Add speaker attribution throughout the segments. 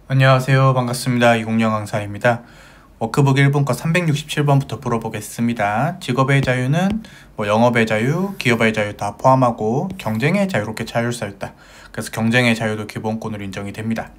Speaker 1: 안녕하세요. 반갑습니다. 이공영 강사입니다. 워크북 1분과 367번부터 풀어보겠습니다. 직업의 자유는 영업의 자유, 기업의 자유 다 포함하고 경쟁의 자유롭게 자율성 있다. 그래서 경쟁의 자유도 기본권으로 인정이 됩니다.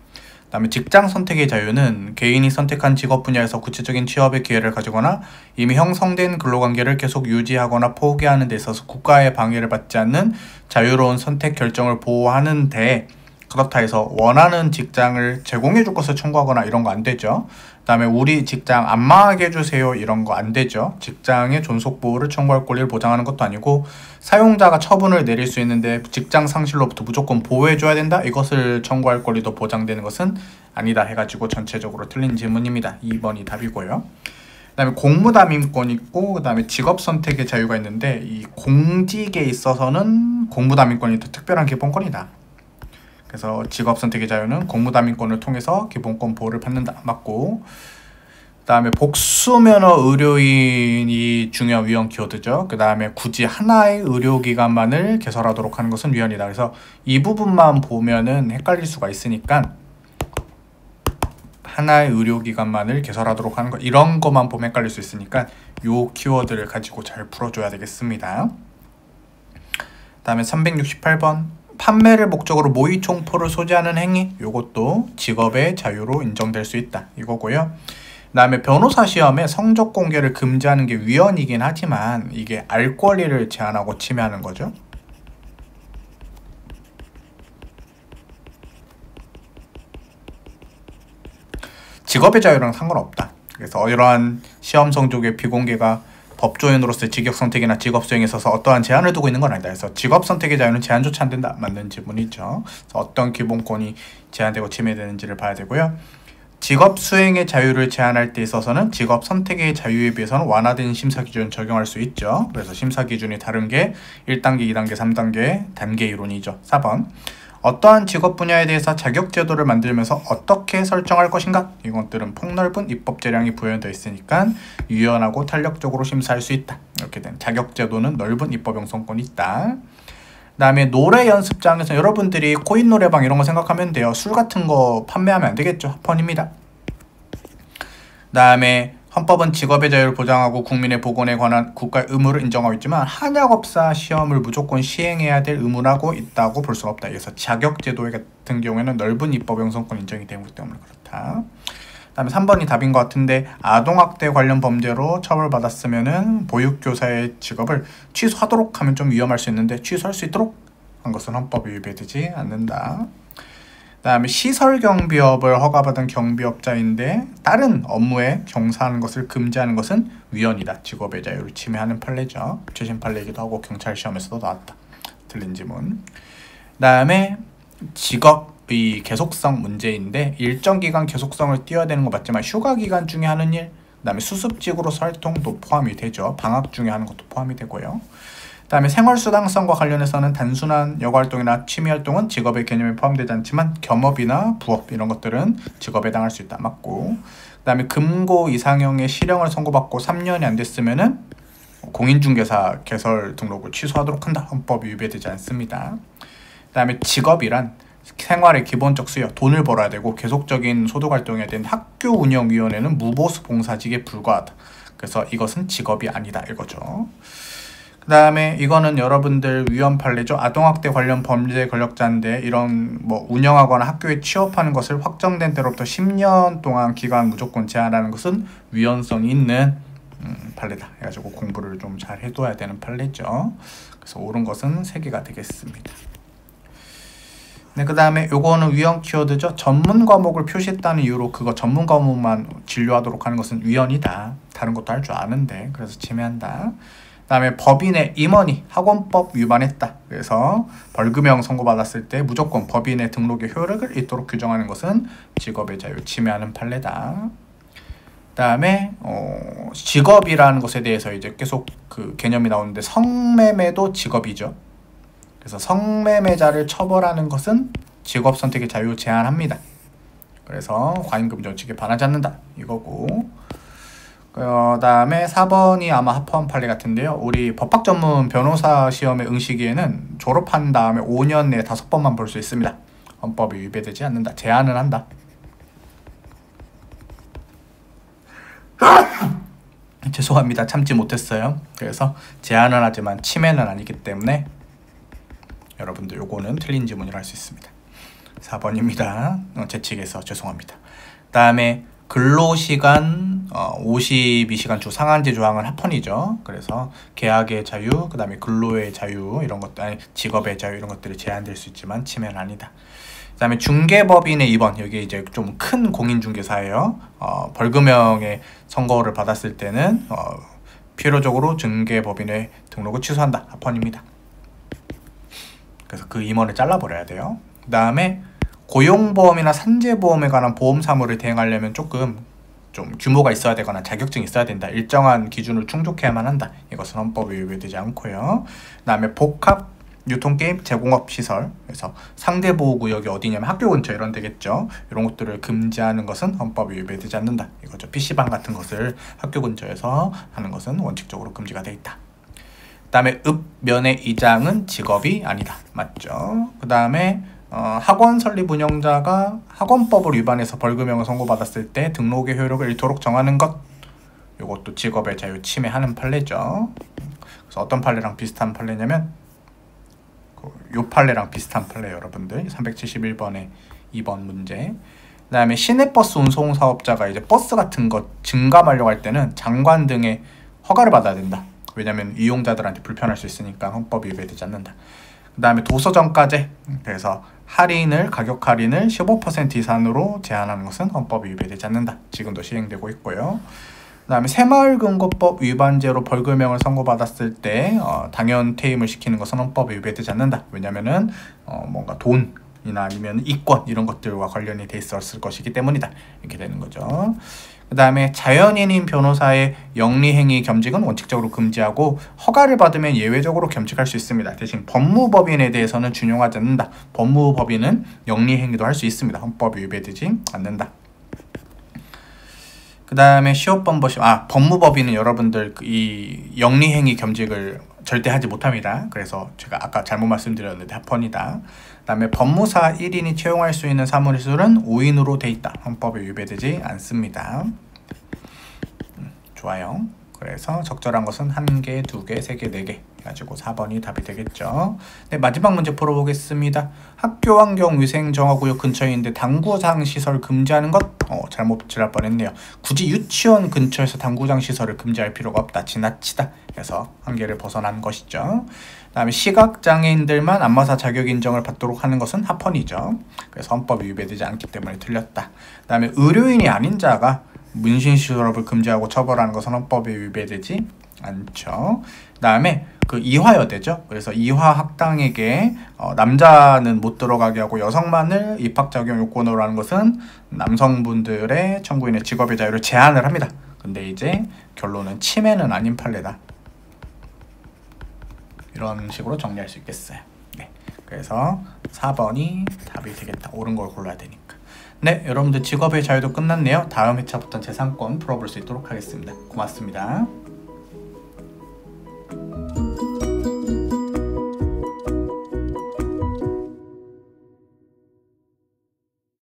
Speaker 1: 그 다음에 직장 선택의 자유는 개인이 선택한 직업 분야에서 구체적인 취업의 기회를 가지거나 이미 형성된 근로관계를 계속 유지하거나 포기하는 데 있어서 국가의 방해를 받지 않는 자유로운 선택 결정을 보호하는 데, 그렇다 해서 원하는 직장을 제공해 줄 것을 청구하거나 이런 거 안 되죠. 그 다음에 우리 직장 안 망하게 해주세요 이런 거 안 되죠. 직장의 존속 보호를 청구할 권리를 보장하는 것도 아니고, 사용자가 처분을 내릴 수 있는데 직장 상실로부터 무조건 보호해 줘야 된다, 이것을 청구할 권리도 보장되는 것은 아니다 해가지고 전체적으로 틀린 질문입니다. 2번이 답이고요. 그 다음에 공무담임권 있고, 그 다음에 직업 선택의 자유가 있는데, 이 공직에 있어서는 공무담임권이 더 특별한 기본권이다. 그래서 직업 선택의 자유는 공무담임권을 통해서 기본권 보호를 받는다. 맞고, 그 다음에 복수면허 의료인이 중요한 위헌 키워드죠. 그 다음에 굳이 하나의 의료기관만을 개설하도록 하는 것은 위헌이다. 그래서 이 부분만 보면은 헷갈릴 수가 있으니까 하나의 의료기관만을 개설하도록 하는 것, 이런 것만 보면 헷갈릴 수 있으니까 요 키워드를 가지고 잘 풀어줘야 되겠습니다. 그 다음에 368번 판매를 목적으로 모의 총포를 소지하는 행위, 요것도 직업의 자유로 인정될 수 있다 이거고요. 그 다음에 변호사 시험에 성적 공개를 금지하는 게 위헌이긴 하지만 이게 알 권리를 제한하고 침해하는 거죠. 직업의 자유랑 상관없다. 그래서 이러한 시험 성적의 비공개가 법조인으로서의 직업 선택이나 직업 수행에 있어서 어떠한 제한을 두고 있는 건 아니다. 그래서 직업 선택의 자유는 제한조차 안 된다. 맞는 질문이죠. 그래서 어떤 기본권이 제한되고 침해되는지를 봐야 되고요. 직업 수행의 자유를 제한할 때 있어서는 직업 선택의 자유에 비해서는 완화된 심사 기준을 적용할 수 있죠. 그래서 심사 기준이 다른 게 1단계, 2단계, 3단계 단계 이론이죠. 4번 어떠한 직업 분야에 대해서 자격 제도를 만들면서 어떻게 설정할 것인가? 이것들은 폭넓은 입법 재량이 부여되어 있으니까 유연하고 탄력적으로 심사할 수 있다. 이렇게 된 자격 제도는 넓은 입법 형성권이 있다. 그 다음에 노래 연습장에서 여러분들이 코인 노래방 이런 거 생각하면 돼요. 술 같은 거 판매하면 안 되겠죠. 합헌입니다. 그 다음에 헌법은 직업의 자유를 보장하고 국민의 보건에 관한 국가의 의무를 인정하고 있지만 한약업사 시험을 무조건 시행해야 될 의무라고 있다고 볼 수가 없다. 그래서 자격제도 같은 경우에는 넓은 입법 형성권 인정이 되기 때문에 그렇다. 그 다음에 3번이 답인 것 같은데, 아동학대 관련 범죄로 처벌받았으면은 보육교사의 직업을 취소하도록 하면 좀 위험할 수 있는데 취소할 수 있도록 한 것은 헌법에 위배되지 않는다. 그 다음에 시설경비업을 허가받은 경비업자인데 다른 업무에 종사하는 것을 금지하는 것은 위헌이다. 직업의 자유를 침해하는 판례죠. 최신 판례이기도 하고 경찰 시험에서도 나왔다. 틀린 지문. 그 다음에 직업의 계속성 문제인데, 일정 기간 계속성을 띄워야 되는 거 맞지만 휴가 기간 중에 하는 일, 그 다음에 수습직으로서 활동도 포함이 되죠. 방학 중에 하는 것도 포함이 되고요. 그 다음에 생활수당성과 관련해서는 단순한 여가활동이나 취미활동은 직업의 개념에 포함되지 않지만 겸업이나 부업 이런 것들은 직업에 해당할 수 있다. 맞고, 그 다음에 금고 이상형의 실형을 선고받고 3년이 안 됐으면은 공인중개사 개설 등록을 취소하도록 한다. 헌법이 위배되지 않습니다. 그 다음에 직업이란 생활의 기본적 수요, 돈을 벌어야 되고 계속적인 소득활동해야 되는 학교운영위원회는 무보수 봉사직에 불과하다. 그래서 이것은 직업이 아니다 이거죠. 그 다음에 이거는 여러분들 위헌 판례죠. 아동학대 관련 범죄 권력자인데 이런 운영하거나 학교에 취업하는 것을 확정된 때로부터 10년 동안 기간 무조건 제한하는 것은 위헌성이 있는 판례다 해가지고 공부를 좀 잘 해둬야 되는 판례죠. 그래서 옳은 것은 3개가 되겠습니다. 네, 그 다음에 요거는 위헌 키워드죠. 전문 과목을 표시했다는 이유로 그거 전문 과목만 진료하도록 하는 것은 위헌이다. 다른 것도 할 줄 아는데 그래서 침해한다. 그 다음에 법인의 임원이 학원법 위반했다. 그래서 벌금형 선고받았을 때 무조건 법인의 등록의 효력을 잇도록 규정하는 것은 직업의 자유 침해하는 판례다. 그 다음에 직업이라는 것에 대해서 이제 계속 그 개념이 나오는데, 성매매도 직업이죠. 그래서 성매매자를 처벌하는 것은 직업 선택의 자유 제한합니다. 그래서 과잉금 정책에 반하지 않는다 이거고, 그 다음에 4번이 아마 합헌 판례 같은데요. 우리 법학 전문 변호사 시험에 응시기에는 졸업한 다음에 5년 내에 5번만 볼 수 있습니다. 헌법이 위배되지 않는다. 제한은 한다. 죄송합니다. 참지 못했어요. 그래서 제안은 하지만 침해는 아니기 때문에 여러분들 요거는 틀린 지문이라 할 수 있습니다. 4번입니다. 제 측에서 죄송합니다. 다음에 근로시간 52시간 주 상한제 조항은 합헌이죠. 그래서 계약의 자유, 그 다음에 근로의 자유 이런 것들, 아니 직업의 자유 이런 것들이 제한될 수 있지만 침해는 아니다. 그 다음에 중개법인의 2번, 여기 이제 좀 큰 공인중개사예요. 벌금형의 선고를 받았을 때는 필요적으로 중개법인의 등록을 취소한다. 합헌입니다. 그래서 그 임원을 잘라버려야 돼요. 그 다음에 고용보험이나 산재보험에 관한 보험 사무를 대행하려면 조금 좀 규모가 있어야 되거나 자격증이 있어야 된다. 일정한 기준을 충족해야만 한다. 이것은 헌법에 위배되지 않고요. 그 다음에 복합 유통게임 제공업시설, 그래서 상대보호구역이 어디냐면 학교 근처 이런 데겠죠. 이런 것들을 금지하는 것은 헌법에 위배되지 않는다. 이거죠. PC방 같은 것을 학교 근처에서 하는 것은 원칙적으로 금지가 되어 있다. 그 다음에 읍면의 이장은 직업이 아니다. 맞죠? 그 다음에 학원 설립 운영자가 학원법을 위반해서 벌금형을 선고받았을 때 등록의 효력을 잃도록 정하는 것, 이것도 직업의 자유 침해하는 판례죠. 그래서 어떤 판례랑 비슷한 판례냐면 요 판례랑 비슷한 판례 여러분들 371번의 2번 문제. 그 다음에 시내버스 운송 사업자가 이제 버스 같은 것 증감하려고 할 때는 장관 등의 허가를 받아야 된다. 왜냐하면 이용자들한테 불편할 수 있으니까 헌법이 위배되지 않는다. 그 다음에 도서정가제, 그래서 가격 할인을 15% 이상으로 제한하는 것은 헌법이 위배되지 않는다. 지금도 시행되고 있고요. 그 다음에 새마을금고법 위반죄로 벌금형을 선고받았을 때 당연 퇴임을 시키는 것은 헌법에 위배되지 않는다. 왜냐면은 뭔가 돈이나 아니면 이권 이런 것들과 관련이 돼 있었을 것이기 때문이다. 이렇게 되는 거죠. 그 다음에 자연인인 변호사의 영리행위 겸직은 원칙적으로 금지하고 허가를 받으면 예외적으로 겸직할 수 있습니다. 대신 법무법인에 대해서는 준용하지 않는다. 법무법인은 영리행위도 할 수 있습니다. 헌법에 위배되지 않는다. 그 다음에 시효범법시, 법무법인은 여러분들 이 영리행위 겸직을 절대 하지 못합니다. 그래서 제가 아까 잘못 말씀드렸는데 합헌이다. 그 다음에 법무사 1인이 채용할 수 있는 사무실은 5인으로 돼 있다. 헌법에 위배되지 않습니다. 좋아요. 그래서 적절한 것은 1개, 2개, 3개, 4개 해가지고 4번이 답이 되겠죠. 네, 마지막 문제 풀어보겠습니다. 학교 환경 위생 정화구역 근처에 있는데 당구장 시설 금지하는 것? 잘못 지랄 뻔했네요. 굳이 유치원 근처에서 당구장 시설을 금지할 필요가 없다. 지나치다 해서 한계를 벗어난 것이죠. 그 다음에 시각장애인들만 안마사 자격 인정을 받도록 하는 것은 합헌이죠. 그래서 헌법이 위배되지 않기 때문에 틀렸다. 그 다음에 의료인이 아닌 자가 문신시설업을 금지하고 처벌하는 것은 헌법에 위배되지 않죠. 그 다음에 그 이화여대죠. 그래서 이화학당에게 남자는 못 들어가게 하고 여성만을 입학 적용 요건으로 하는 것은 남성분들의 청구인의 직업의 자유를 제한을 합니다. 근데 이제 결론은 침해는 아닌 판례다. 이런 식으로 정리할 수 있겠어요. 네, 그래서 4번이 답이 되겠다. 옳은 걸 골라야 되니까. 네, 여러분들 직업의 자유도 끝났네요. 다음 회차부터 재산권 풀어볼 수 있도록 하겠습니다. 고맙습니다.